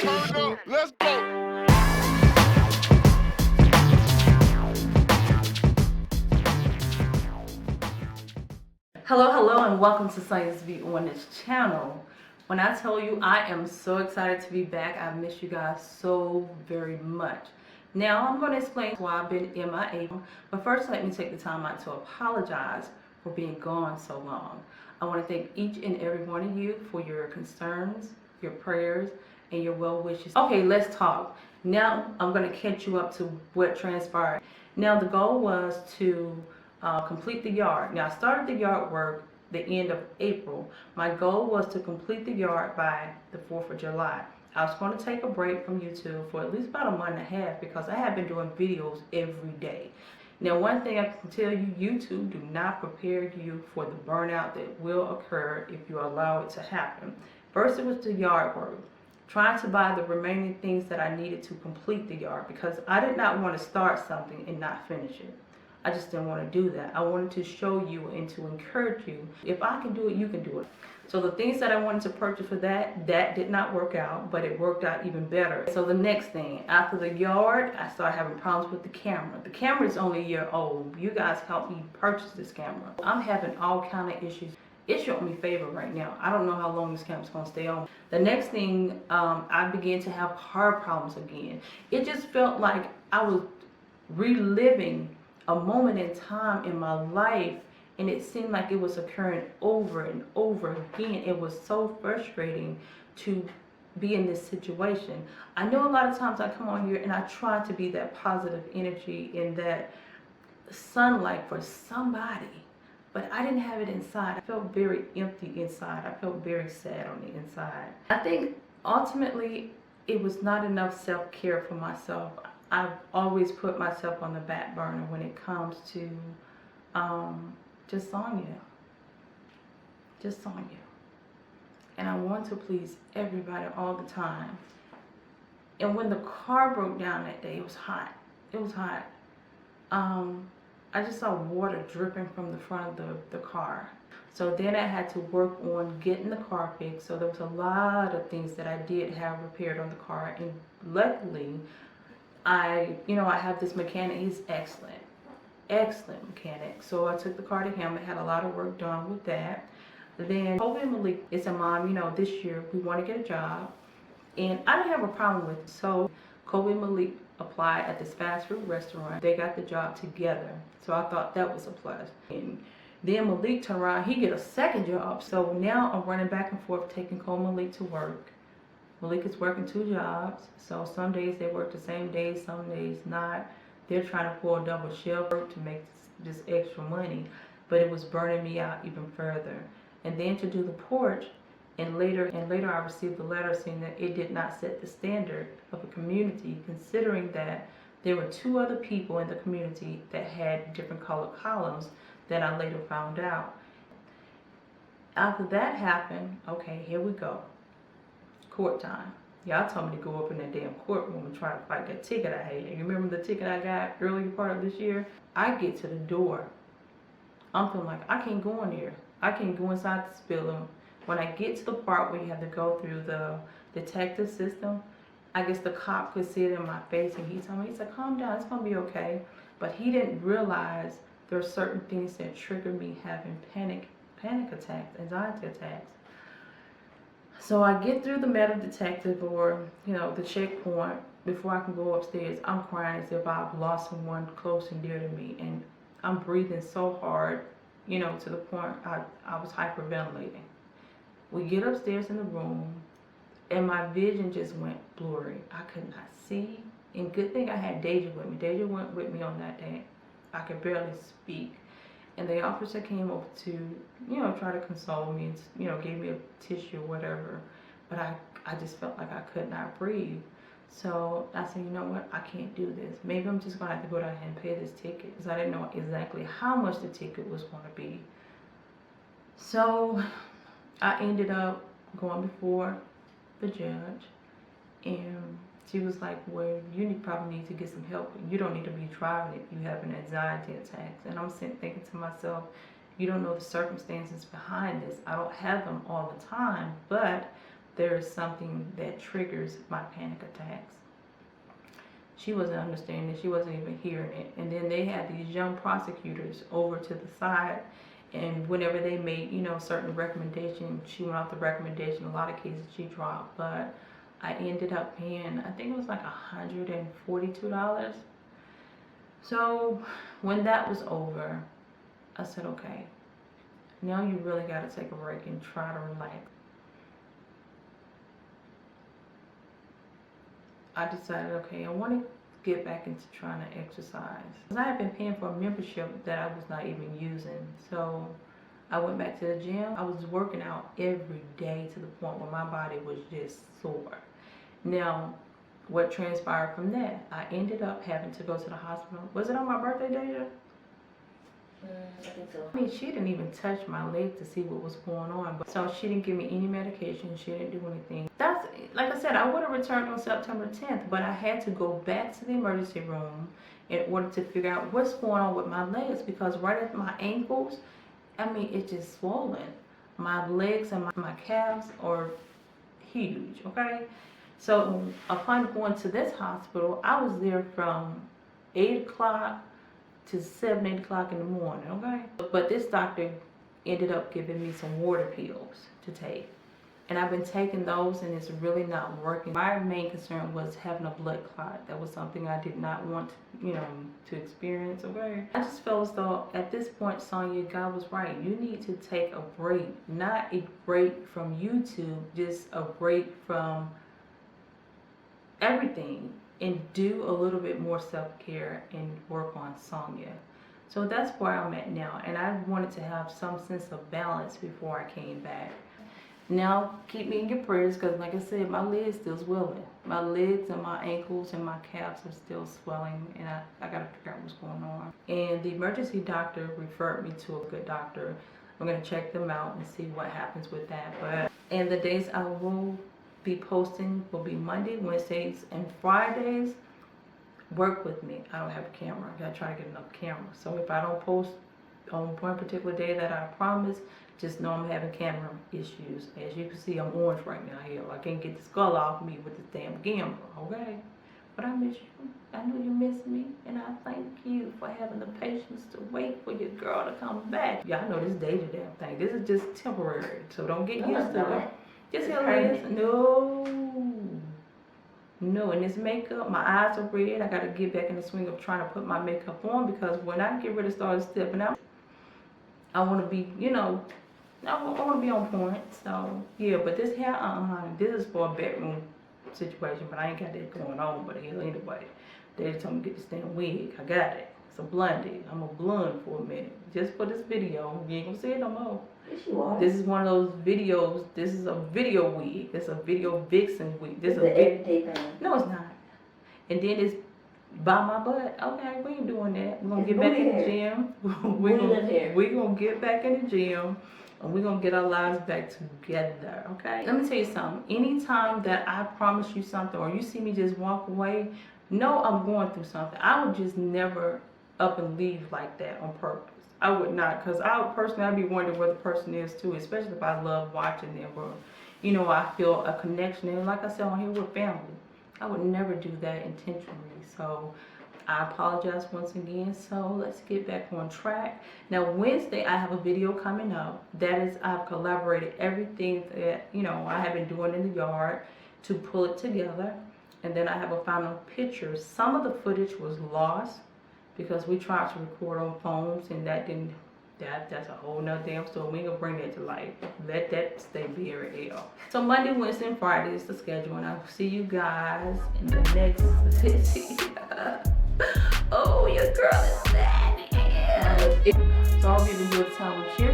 Turn up, let's go. Hello, and welcome to Science Beat on this channel. When I tell you I am so excited to be back, I miss you guys so very much. Now I'm going to explain why I've been M.I.A. But first, let me take the time out to apologize for being gone so long. I want to thank each and every one of you for your concerns, your prayers, and your well wishes. Okay, let's talk. Now I'm going to catch you up to what transpired. Now the goal was to complete the yard. Now I started the yard work the end of April. My goal was to complete the yard by the 4th of July. I was going to take a break from YouTube for at least about a month and a half because I have been doing videos every day. Now one thing I can tell you, YouTube do not prepare you for the burnout that will occur if you allow it to happen. First it was the yard work. Trying to buy the remaining things that I needed to complete the yard because I did not want to start something and not finish it. I just didn't want to do that. I wanted to show you and to encourage you. If I can do it, you can do it. So the things that I wanted to purchase for that did not work out, but it worked out even better. So the next thing, after the yard, I started having problems with the camera. The camera is only a year old. You guys helped me purchase this camera. I'm having all kind of issues. It's showing me favor right now. I don't know how long this camera's gonna stay on. The next thing, I began to have car problems again. It just felt like I was reliving a moment in time in my life, and it seemed like it was occurring over and over again. It was so frustrating to be in this situation. I know a lot of times I come on here and I try to be that positive energy and that sunlight for somebody, but I didn't have it inside. I felt very empty inside. I felt very sad on the inside. I think ultimately it was not enough self-care for myself. I've always put myself on the back burner when it comes to just Sonya. And I want to please everybody all the time. And when the car broke down that day, it was hot. It was hot. I just saw water dripping from the front of the car. So then I had to work on getting the car fixed. So there was a lot of things that I did have repaired on the car. And luckily, I have this mechanic. He's excellent mechanic. So I took the car to him. I had a lot of work done with that. Then Kobe and Malik is a mom. This year we want to get a job, and I didn't have a problem with it. So Kobe and Malik applied at this fast food restaurant. They got the job together. So I thought that was a plus. And then Malik turned around. He get a second job. So now I'm running back and forth taking Kobe and Malik to work. Malik is working 2 jobs, so some days they work the same days, some days not. They're trying to pull a double shift to make this extra money, but it was burning me out even further. And then to do the porch, and later I received a letter saying that it did not set the standard of a community, considering that there were 2 other people in the community that had different colored columns that I later found out. After that happened, okay, here we go. Court time. Y'all told me to go up in that damn courtroom and try to fight that ticket I had. You remember the ticket I got earlier part of this year? I get to the door. I'm feeling like I can't go in there. I can't go inside this building. When I get to the part where you have to go through the detective system, I guess the cop could see it in my face and he told me, he said, calm down, it's gonna be okay. But he didn't realize there are certain things that trigger me having panic attacks, anxiety attacks. So I get through the metal detective or, the checkpoint before I can go upstairs. I'm crying as if I've lost someone close and dear to me. And I'm breathing so hard, to the point I was hyperventilating. We get upstairs in the room and my vision just went blurry. I could not see. And good thing I had Deja with me. Deja went with me on that day. I could barely speak. And the officer came over to, try to console me and, gave me a tissue or whatever. But I just felt like I could not breathe. So I said, you know what, I can't do this. Maybe I'm just going to have to go down and pay this ticket. Because I didn't know exactly how much the ticket was going to be. So I ended up going before the judge. And she was like, well, you probably need to get some help. You don't need to be driving it. You have an anxiety attack. And I'm sitting thinking to myself, you don't know the circumstances behind this. I don't have them all the time, but there is something that triggers my panic attacks. She wasn't understanding. She wasn't even hearing it. And then they had these young prosecutors over to the side, and whenever they made, you know, certain recommendations, she went off the recommendation. A lot of cases she dropped, but I ended up paying, I think it was like $142. So when that was over, I said, okay, now you really got to take a break and try to relax. I decided, okay, I want to get back into trying to exercise. I had been paying for a membership that I was not even using. So I went back to the gym. I was working out every day to the point where my body was just sore. Now, what transpired from that? I ended up having to go to the hospital. Was it on my birthday, Deja? I think so. I mean, she didn't even touch my leg to see what was going on. So she didn't give me any medication. She didn't do anything. That's, like I said, I would have returned on September 10th, but I had to go back to the emergency room in order to figure out what's going on with my legs, because right at my ankles, I mean, it's just swollen. My legs and my calves are huge, okay? So upon going to this hospital, I was there from 8 o'clock to 7, 8 o'clock in the morning, okay? But this doctor ended up giving me some water pills to take. And I've been taking those, and it's really not working. My main concern was having a blood clot. That was something I did not want, to experience, okay? I just felt as though at this point, Sonia, God was right. You need to take a break. Not a break from YouTube, just a break from everything, and do a little bit more self-care and work on Sonia. So that's where I'm at now, and I wanted to have some sense of balance before I came back. Now, keep me in your prayers, because like I said, my leg's still swelling. My legs and my ankles and my calves are still swelling, and I gotta figure out what's going on. And the emergency doctor referred me to a good doctor. I'm gonna check them out and see what happens with that. And the days I will be posting will be Monday, Wednesdays, and Fridays. Work with me. I don't have a camera. I gotta try to get enough camera. So if I don't post on one particular day that I promise, just know I'm having camera issues. As you can see, I'm orange right now here. I can't get the skull off me with this damn camera, okay? But I miss you. I know you miss me, and I thank you for having the patience to wait for your girl to come back. Y'all know this day-to-day damn thing. This is just temporary, so don't get used to it. Just here it is. No, and this makeup, my eyes are red. I gotta get back in the swing of trying to put my makeup on, because when I get ready to start stepping out, I want to be, I want to be on point. So yeah, but this hair, this is for a bedroom situation, but I ain't got that going on. But hell, anyway, they told me to get this damn wig. I got it. It's a blondie. I'm a blonde for a minute, just for this video. You ain't gonna see it no more. Yes, you are. This is one of those videos. This is a video wig. It's a video vixen wig. This it's is an everyday thing. No, it's not. And then it's by my butt. Okay, we ain't doing that. We're gonna get back in the gym. We're gonna get back in the gym, and we're gonna get our lives back together. Okay. Let me tell you something. Anytime that I promise you something, or you see me just walk away, know I'm going through something. I would just never up and leave like that on purpose. I would not, because I'd be wondering where the person is too, especially if I love watching them, or I feel a connection. And like I said, on here, we're family. I would never do that intentionally. So I apologize once again. So let's get back on track. Now Wednesday I have a video coming up. That is, I've collaborated everything that I have been doing in the yard to pull it together. And then I have a final picture. Some of the footage was lost because we tried to record on phones, and that didn't. That's a whole nother damn story. We ain't gonna bring that to life. Let that stay buried hell. So Monday, Wednesday, and Friday is the schedule, and I'll see you guys in the next video. Oh, your girl is sad. So I'll be able to do a time with you.